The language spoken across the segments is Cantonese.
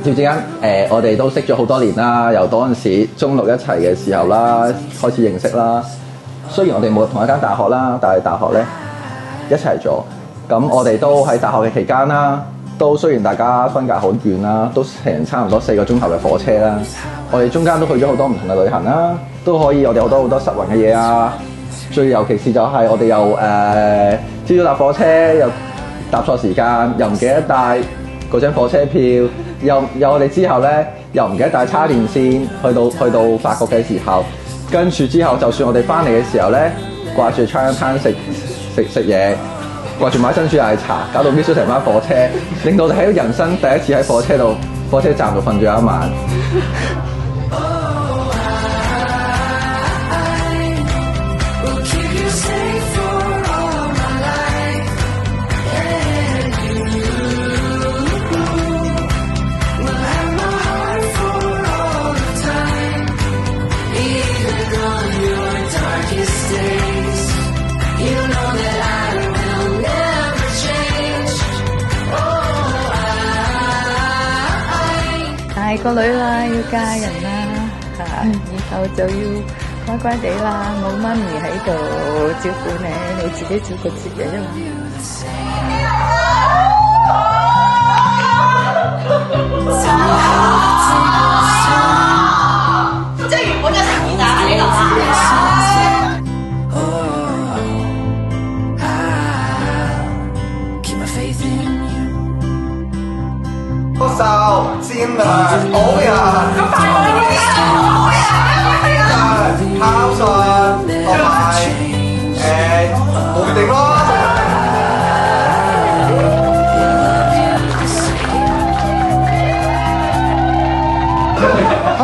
之間我哋都識咗好多年啦，由嗰陣時中六一齊嘅時候啦，開始認識啦。雖然我哋冇同一間大學啦，但係大學咧一齊咗。咁我哋都喺大學嘅期間啦，都雖然大家分隔好遠啦，都成差唔多4個鐘頭嘅火車啦。我哋中間都去咗好多唔同嘅旅行啦，都可以我哋好多實運嘅嘢啊。最尤其是就係我哋又朝早搭火車又搭錯時間，又唔記得帶嗰張火車票，又我哋之後咧又唔記得帶叉電線，去到法國嘅時候，跟住之後就算我哋翻嚟嘅時候咧，掛住 Chinatown 食嘢，掛住買珍珠奶茶，搞到 miss 咗成班火車，令到我哋喺人生第一次喺火車站度瞓咗一晚。大個女啦，要嫁人啦，以後就要乖乖地啦，冇媽咪喺度照顧你，你自己照顧自己啊嘛。即係原本嘅情意就喺呢度啦。高手善良好人，咁快樂嘅好人，孝順同埋無定咯。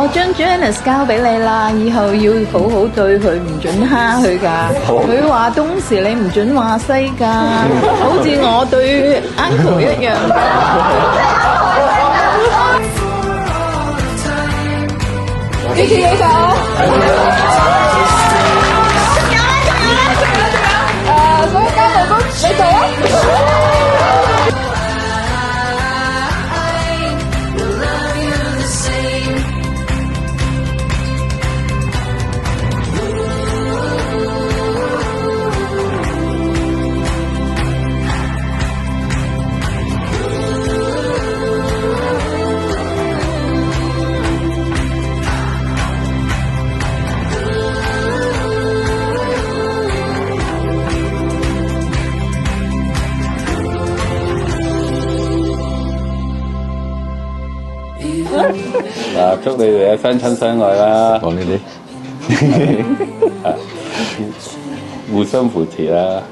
我將 Janice 交俾你啦，以後要好好對佢，唔准蝦佢㗎。佢話東時你唔准話西㗎，好似我對 uncle 一樣㗎。支持你手。所有家務都你做啊！祝你哋相親相愛啦！講呢啲，互相扶持啦！